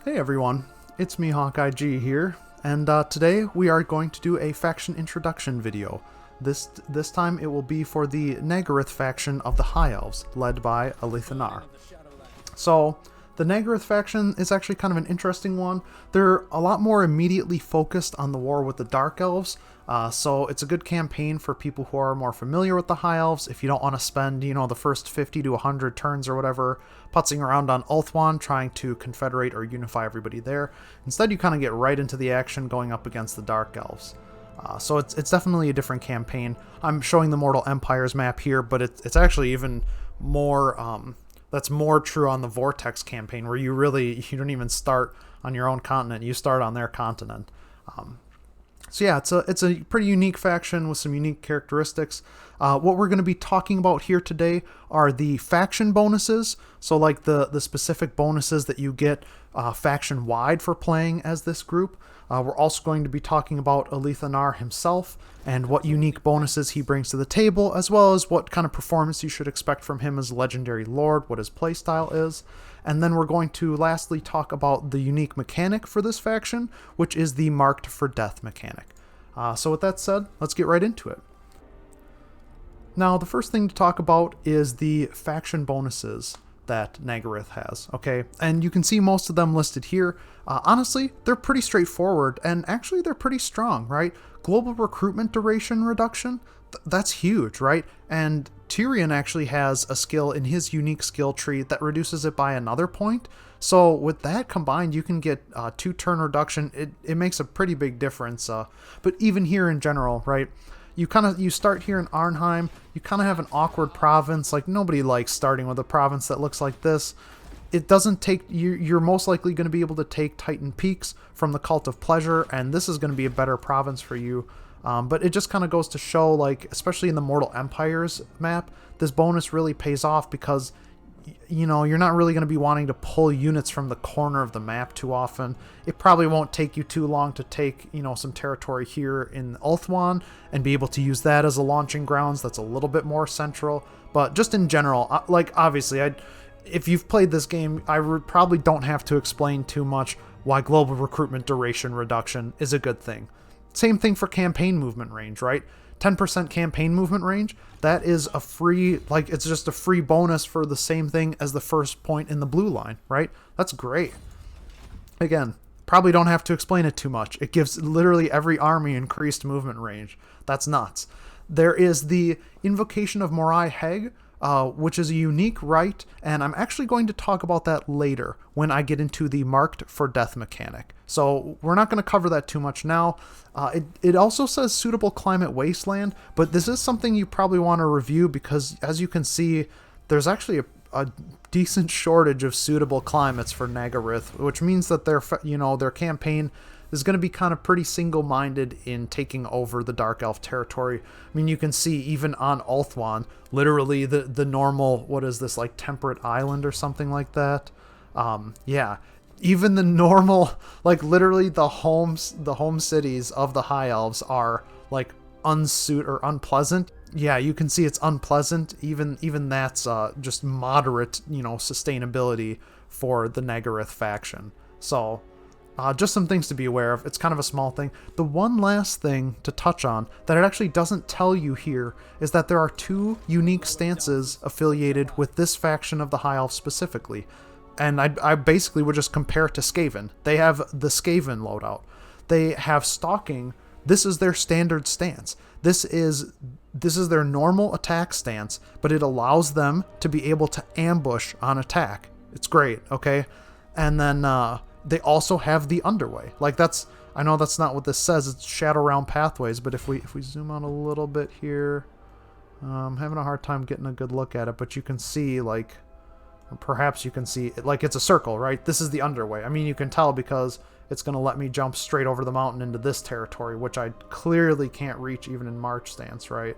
Hey everyone, it's me HawkeyeG here, and today we are going to do a faction introduction video. This time it will be for the Nagarythe faction of the High Elves, led by Elithanar. So, the Nagarythe faction is actually kind of an interesting one. They're a lot more immediately focused on the war with the Dark Elves, so it's a good campaign for people who are more familiar with the High Elves. If you don't want to spend, the first 50 to 100 turns or whatever putzing around on Ulthuan trying to confederate or unify everybody there. Instead, you kind of get right into the action going up against the Dark Elves. So it's definitely a different campaign. I'm showing the Mortal Empires map here, but it's actually even more... that's more true on the Vortex campaign, where you don't even start on your own continent, you start on their continent. So yeah, it's a pretty unique faction with some unique characteristics. What we're going to be talking about here today are the faction bonuses, so like the specific bonuses that you get faction-wide for playing as this group. We're also going to be talking about Elithanar himself and what unique bonuses he brings to the table, as well as what kind of performance you should expect from him as Legendary Lord, what his playstyle is. And then we're going to lastly talk about the unique mechanic for this faction, which is the Marked for Death mechanic. So with that said, let's get right into it. Now, the first thing to talk about is the faction bonuses that Nagarythe has, okay? And you can see most of them listed here. Honestly, they're pretty straightforward, and actually they're pretty strong, right? Global recruitment duration reduction, that's huge, right? And Tyrion actually has a skill in his unique skill tree that reduces it by another point. So with that combined, you can get 2-turn reduction. It makes a pretty big difference. But even here in general, right? You start here in Arnheim, you kind of have an awkward province. Like, nobody likes starting with a province that looks like this. It doesn't take, you're most likely going to be able to take Titan Peaks from the Cult of Pleasure, and this is going to be a better province for you. But it just kind of goes to show, like, especially in the Mortal Empires map, this bonus really pays off because, you're not really going to be wanting to pull units from the corner of the map too often. It probably won't take you too long to take, some territory here in Ulthuan and be able to use that as a launching grounds. That's a little bit more central. But just in general, like, obviously, if you've played this game, I probably don't have to explain too much why global recruitment duration reduction is a good thing. Same thing for campaign movement range, right? 10% campaign movement range, that is a free, it's just a free bonus for the same thing as the first point in the blue line, right? That's great. Again, probably don't have to explain it too much. It gives literally every army increased movement range. That's nuts. There is the Invocation of HawkeyeG, which is a unique rite, and I'm actually going to talk about that later when I get into the Marked for Death mechanic. So we're not going to cover that too much now. It also says Suitable Climate Wasteland, but this is something you probably want to review because, as you can see, there's actually a decent shortage of suitable climates for Nagarythe, which means that their campaign is going to be kind of pretty single-minded in taking over the Dark Elf territory. I mean, you can see even on Ulthuan, literally the normal, what is this, like Temperate Island or something like that? Yeah, even the normal, like literally the home cities of the High Elves are like unpleasant. Yeah, you can see it's unpleasant. Even that's just moderate, sustainability for the Nagarythe faction. So, just some things to be aware of. It's kind of a small thing. The one last thing to touch on that it actually doesn't tell you here is that there are 2 unique stances affiliated with this faction of the High Elves specifically. And I basically would just compare it to Skaven. They have the Skaven loadout. They have Stalking. This is their standard stance. This is their normal attack stance, but it allows them to be able to ambush on attack. It's great, okay? And then they also have the Underway. I know that's not what this says. It's Shadow Realm Pathways, but if we zoom out a little bit here, I'm having a hard time getting a good look at it, but you can see, perhaps you can see, it's a circle, right? This is the Underway. I mean, you can tell because it's going to let me jump straight over the mountain into this territory, which I clearly can't reach even in March stance, right?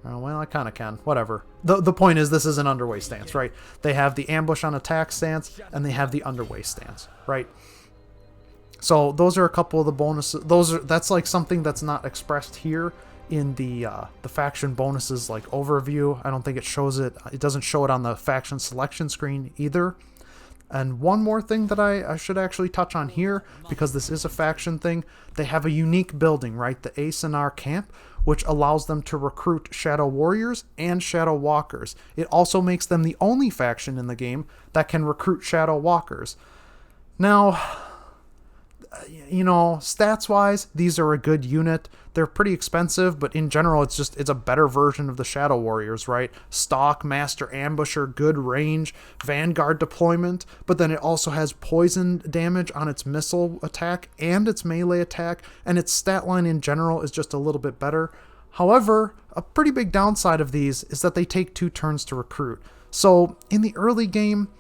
Well, I kind of can. Whatever. The point is, this is an Underway stance, right? They have the ambush on attack stance, and they have the Underway stance, right? So those are a couple of the bonuses. That's like something that's not expressed here in the faction bonuses like overview. I don't think it shows it. It doesn't show it on the faction selection screen either. And one more thing that I should actually touch on here, because this is a faction thing, they have a unique building, right? The Asenar camp, which allows them to recruit Shadow Warriors and Shadow Walkers. It also makes them the only faction in the game that can recruit Shadow Walkers. Now, you know, stats-wise, these are a good unit. They're pretty expensive, but in general, it's a better version of the Shadow Warriors, right? Stalk, Master Ambusher, good range, Vanguard deployment, but then it also has poison damage on its missile attack and its melee attack, and its stat line in general is just a little bit better. However, a pretty big downside of these is that they take 2 turns to recruit. So in the early game,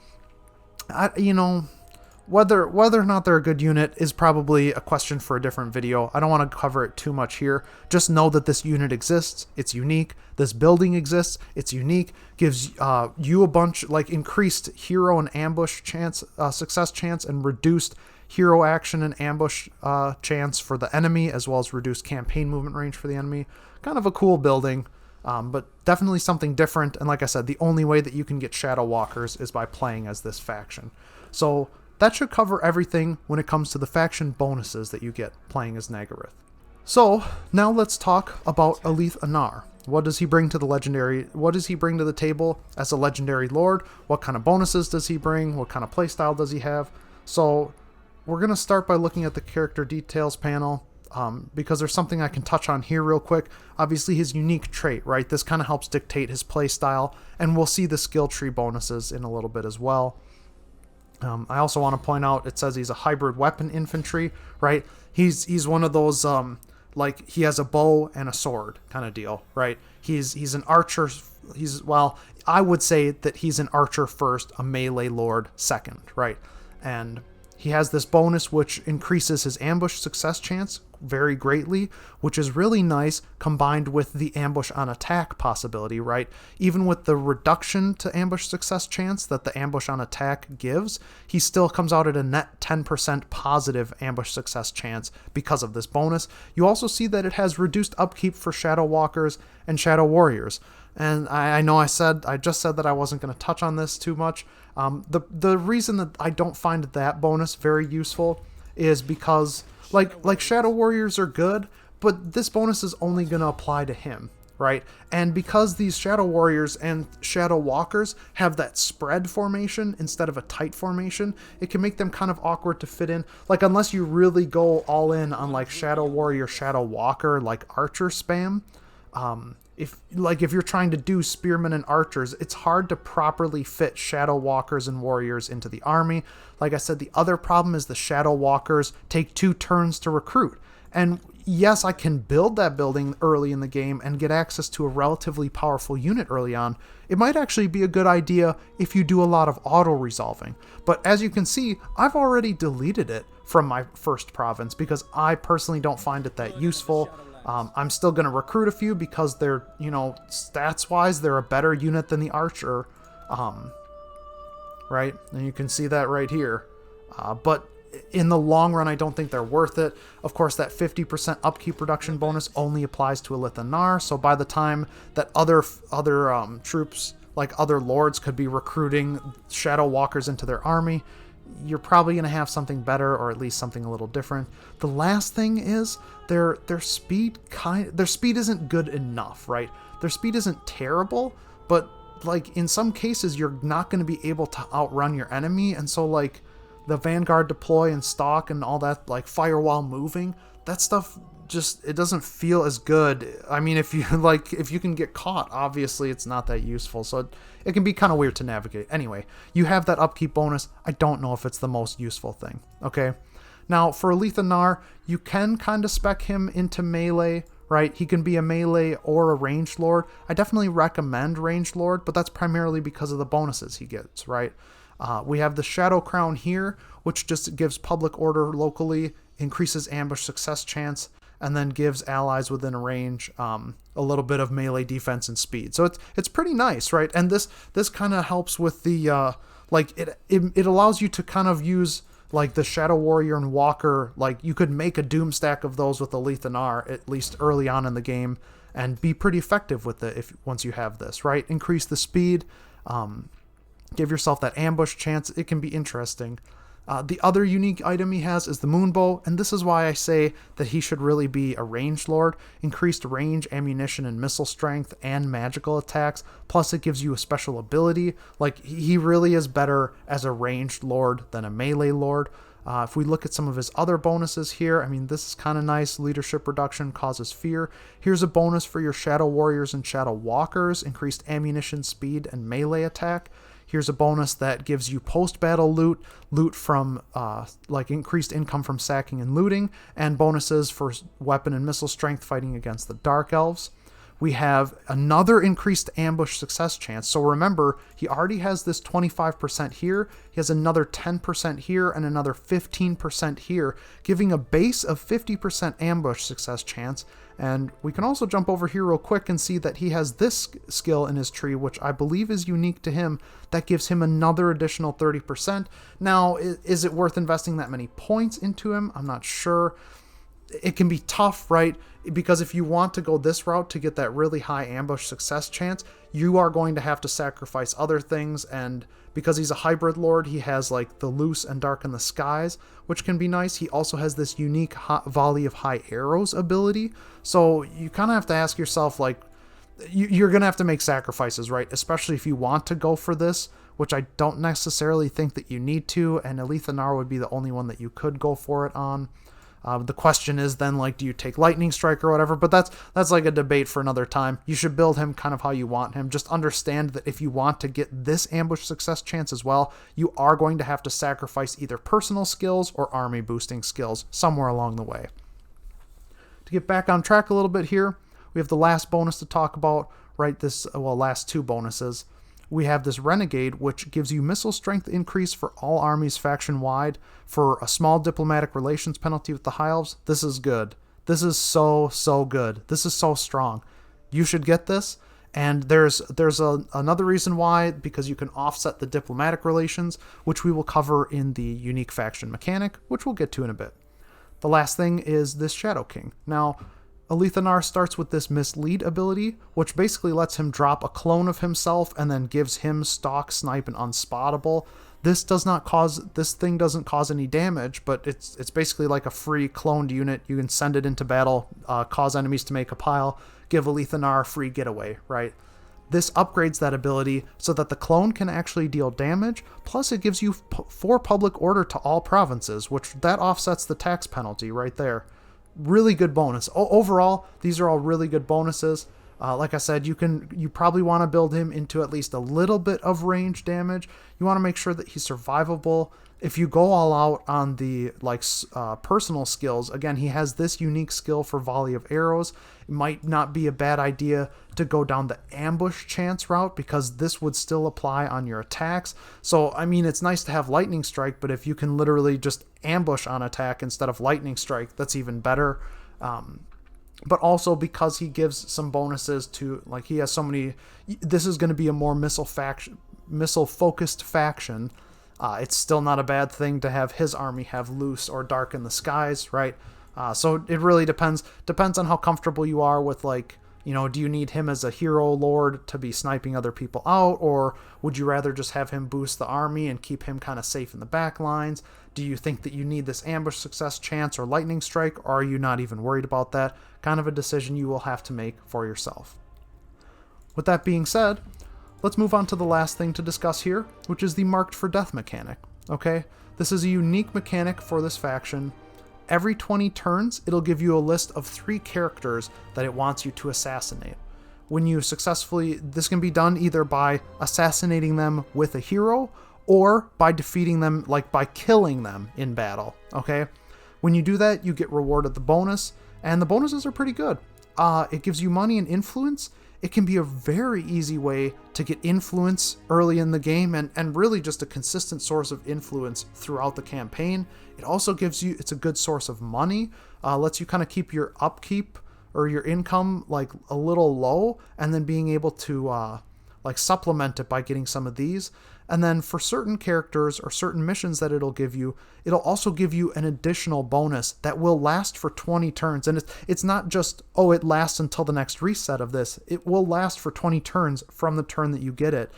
whether or not they're a good unit is probably a question for a different video. I don't want to cover it too much here. Just know that this unit exists. It's unique. This building exists. It's unique. Gives you a bunch, like, increased hero and ambush chance, success chance, and reduced hero action and ambush chance for the enemy, as well as reduced campaign movement range for the enemy. Kind of a cool building, but definitely something different. And like I said, the only way that you can get Shadow Walkers is by playing as this faction. So that should cover everything when it comes to the faction bonuses that you get playing as Nagarythe. So now let's talk about Alith Anar. What does he bring to the legendary? What does he bring to the table as a legendary lord? What kind of bonuses does he bring? What kind of playstyle does he have? So we're going to start by looking at the character details panel, because there's something I can touch on here real quick. Obviously his unique trait, right? This kind of helps dictate his playstyle, and we'll see the skill tree bonuses in a little bit as well. I also want to point out, it says he's a hybrid weapon infantry, right? He's one of those, like, he has a bow and a sword kind of deal, right? He's an archer. Well, I would say that he's an archer first, a melee lord second, right? And he has this bonus which increases his ambush success chance very greatly, which is really nice, combined with the ambush on attack possibility, right? Even with the reduction to ambush success chance that the ambush on attack gives, he still comes out at a net 10% positive ambush success chance because of this bonus. You also see that it has reduced upkeep for Shadow Walkers and Shadow Warriors. And I know I just said that I wasn't going to touch on this too much. The reason that I don't find that bonus very useful is because like Shadow Warriors are good, but this bonus is only going to apply to him, right? And because these Shadow Warriors and Shadow Walkers have that spread formation instead of a tight formation, it can make them kind of awkward to fit in. Like, unless you really go all in on like Shadow Warrior, Shadow Walker, like archer spam, if you're trying to do spearmen and archers, it's hard to properly fit Shadow Walkers and Warriors into the army. Like I said, the other problem is the Shadow Walkers take 2 turns to recruit. And yes, I can build that building early in the game and get access to a relatively powerful unit early on. It might actually be a good idea if you do a lot of auto-resolving. But as you can see, I've already deleted it from my first province because I personally don't find it that useful. I'm still going to recruit a few because they're, stats-wise, they're a better unit than the archer, right? And you can see that right here. But in the long run, I don't think they're worth it. Of course, that 50% upkeep reduction bonus only applies to Alith Anar, so by the time that other troops, like other lords, could be recruiting Shadow Walkers into their army, you're probably going to have something better, or at least something a little different. The last thing is their speed isn't good enough, right? Their speed isn't terrible, but like in some cases you're not going to be able to outrun your enemy, and so like the Vanguard deploy and stalk and all that, like firewall moving, that stuff just, it doesn't feel as good. I mean, if you can get caught, obviously it's not that useful, so it can be kind of weird to navigate. Anyway, you have that upkeep bonus. I don't know if it's the most useful thing, okay? Now, for Alith Anar, you can kind of spec him into melee, right? He can be a melee or a ranged lord. I definitely recommend ranged lord, but that's primarily because of the bonuses he gets, right? We have the Shadow Crown here, which just gives public order locally, increases ambush success chance, and then gives allies within a range a little bit of melee defense and speed. So it's pretty nice, right? And this kind of helps with the it allows you to kind of use like the Shadow Warrior and Walker. Like you could make a doom stack of those with Alith Anar at least early on in the game and be pretty effective with it once you have this, right? Increase the speed. Give yourself that ambush chance. It can be interesting. The other unique item he has is the Moonbow, and this is why I say that he should really be a ranged lord. Increased range, ammunition, and missile strength, and magical attacks. Plus, it gives you a special ability. Like, he really is better as a ranged lord than a melee lord. If we look at some of his other bonuses here, I mean, this is kind of nice. Leadership reduction causes fear. Here's a bonus for your Shadow Warriors and Shadow Walkers. Increased ammunition, speed, and melee attack. Here's a bonus that gives you post-battle loot from like increased income from sacking and looting, and bonuses for weapon and missile strength fighting against the Dark Elves. We have another increased ambush success chance. So remember, he already has this 25% here. He has another 10% here and another 15% here, giving a base of 50% ambush success chance. And we can also jump over here real quick and see that he has this skill in his tree, which I believe is unique to him, that gives him another additional 30%. Now, is it worth investing that many points into him? I'm not sure. It can be tough, right? Because if you want to go this route to get that really high ambush success chance, you are going to have to sacrifice other things. And because he's a hybrid lord, he has like the loose and darken the skies, which can be nice. He also has this unique volley of high arrows ability. So you kind of have to ask yourself, like, you're going to have to make sacrifices, right? Especially if you want to go for this, which I don't necessarily think that you need to. And Elithanar would be the only one that you could go for it on. The question is then, like, do you take Lightning Strike or whatever? But that's like a debate for another time. You should build him kind of how you want him. Just understand that if you want to get this ambush success chance as well, you are going to have to sacrifice either personal skills or army boosting skills somewhere along the way. To get back on track a little bit here, we have the last bonus to talk about, right? Last two bonuses. We have this Renegade, which gives you missile strength increase for all armies faction-wide for a small diplomatic relations penalty with the High Elves. This is good. This is so good. This is so strong. You should get this. And there's another reason why, because you can offset the diplomatic relations, which we will cover in the unique faction mechanic, which we'll get to in a bit. The last thing is this Shadow King. Now, Elithanar starts with this Mislead ability, which basically lets him drop a clone of himself and then gives him Stalk, Snipe, and Unspottable. This thing doesn't cause any damage, but it's basically like a free cloned unit. You can send it into battle, cause enemies to make a pile, give Elithanar a free getaway, right? This upgrades that ability so that the clone can actually deal damage, plus it gives you 4 public order to all provinces, which that offsets the tax penalty right there. Really good bonus. Overall, these are all really good bonuses. Like I said, you probably want to build him into at least a little bit of range damage. You want to make sure that he's survivable. If you go all out on the personal skills, again, he has this unique skill for volley of arrows. It might not be a bad idea to go down the ambush chance route, because this would still apply on your attacks. So, I mean, it's nice to have lightning strike, but if you can literally just ambush on attack instead of lightning strike, that's even better. But also because he gives some bonuses to, like, he has so many, this is going to be a more missile focused faction. It's still not a bad thing to have his army have loose or darken the skies, right? So it really depends on how comfortable you are with, like, do you need him as a hero lord to be sniping other people out, or would you rather just have him boost the army and keep him kind of safe in the back lines? Do you think that you need this ambush success chance or lightning strike, or are you not even worried about that? Kind of a decision you will have to make for yourself. With that being said, let's move on to the last thing to discuss here, which is the Marked for Death mechanic. Okay, this is a unique mechanic for this faction. Every 20 turns, it'll give you a list of 3 characters that it wants you to assassinate. When you successfully, this can be done either by assassinating them with a hero, or by defeating them, like by killing them in battle, okay? When you do that, you get rewarded the bonus, and the bonuses are pretty good. It gives you money and influence. It can be a very easy way to get influence early in the game, and really just a consistent source of influence throughout the campaign. It also gives you, it's a good source of money, lets you kind of keep your upkeep or your income like a little low, and then being able to supplement it by getting some of these. And then for certain characters or certain missions that it'll give you, it'll also give you an additional bonus that will last for 20 turns. And it's not just, it lasts until the next reset of this. It will last for 20 turns from the turn that you get it.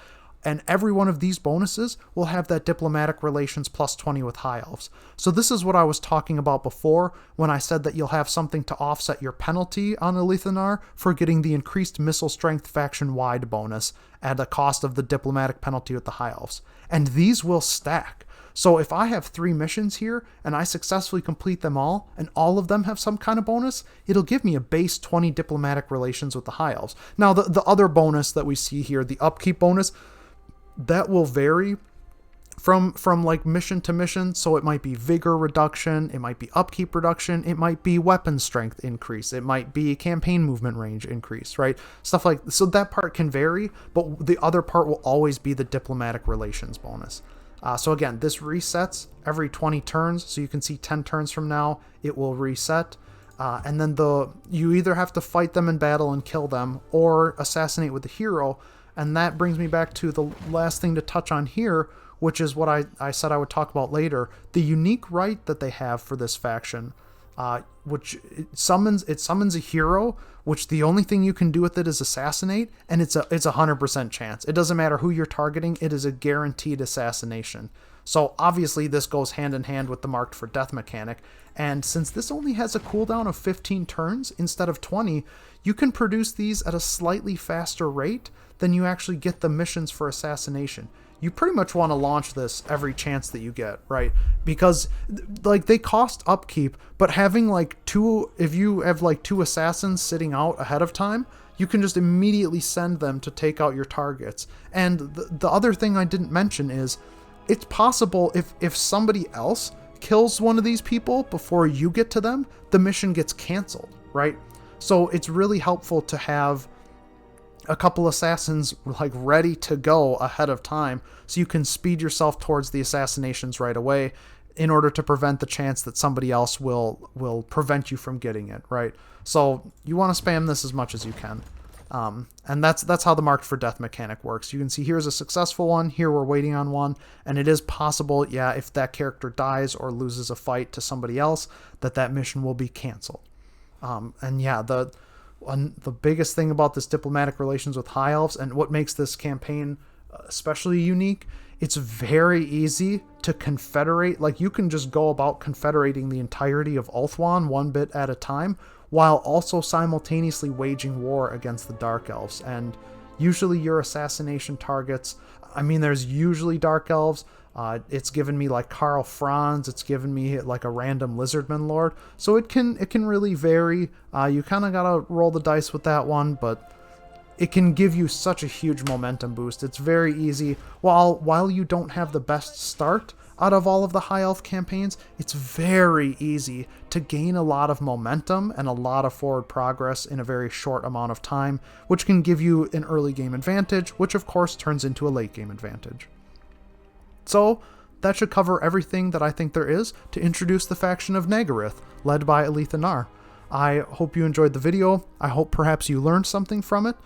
And every one of these bonuses will have that diplomatic relations plus 20 with High Elves. So this is what I was talking about before when I said that you'll have something to offset your penalty on Alethenar for getting the increased missile strength faction-wide bonus at the cost of the diplomatic penalty with the High Elves. And these will stack. So if I have 3 missions here and I successfully complete them all, and all of them have some kind of bonus, it'll give me a base 20 diplomatic relations with the High Elves. Now, the other bonus that we see here, the upkeep bonus, that will vary from like mission to mission. So it might be vigor reduction, it might be upkeep reduction, it might be weapon strength increase, it might be campaign movement range increase, right? Stuff like, so that part can vary, but the other part will always be the diplomatic relations bonus. So again, this resets every 20 turns. So you can see 10 turns from now, it will reset. And then you either have to fight them in battle and kill them or assassinate with the hero. And that brings me back to the last thing to touch on here, which is what I said I would talk about later. The unique right that they have for this faction, which it summons a hero, which the only thing you can do with it is assassinate, and it's a 100% chance. It doesn't matter who you're targeting, it is a guaranteed assassination. So obviously this goes hand in hand with the marked for death mechanic, and since this only has a cooldown of 15 turns instead of 20, you can produce these at a slightly faster rate than you actually get the missions for assassination. You pretty much want to launch this every chance that you get, right? Because like they cost upkeep, but having like if you have like 2 assassins sitting out ahead of time, you can just immediately send them to take out your targets. And the other thing I didn't mention is it's possible if somebody else kills one of these people before you get to them, the mission gets canceled, right? So it's really helpful to have a couple assassins like ready to go ahead of time so you can speed yourself towards the assassinations right away in order to prevent the chance that somebody else will prevent you from getting it, right? So you want to spam this as much as you can. And that's how the marked for death mechanic works. You can see here's a successful one, here we're waiting on one, and it is possible, yeah, if that character dies or loses a fight to somebody else, that mission will be canceled. And yeah, the biggest thing about this diplomatic relations with High Elves and what makes this campaign especially unique, it's very easy to confederate. Like you can just go about confederating the entirety of Ulthuan one bit at a time while also simultaneously waging war against the Dark Elves. And usually your assassination targets, I mean, there's usually Dark Elves. It's given me like Karl Franz, it's given me like a random Lizardman Lord. So it can really vary. You kind of gotta roll the dice with that one, but it can give you such a huge momentum boost. It's very easy. While you don't have the best start out of all of the High Elf campaigns, it's very easy to gain a lot of momentum and a lot of forward progress in a very short amount of time, which can give you an early game advantage, which of course turns into a late game advantage. So that should cover everything that I think there is to introduce the faction of Nagarythe, led by Alethenar. I hope you enjoyed the video. I hope perhaps you learned something from it.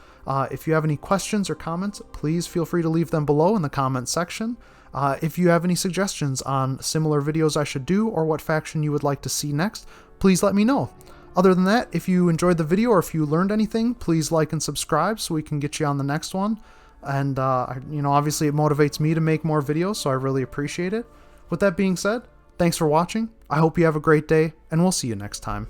If you have any questions or comments, please feel free to leave them below in the comments section. If you have any suggestions on similar videos I should do or what faction you would like to see next, please let me know. Other than that, if you enjoyed the video or if you learned anything, please like and subscribe so we can get you on the next one. And, obviously it motivates me to make more videos, so I really appreciate it. With that being said, thanks for watching. I hope you have a great day, and we'll see you next time.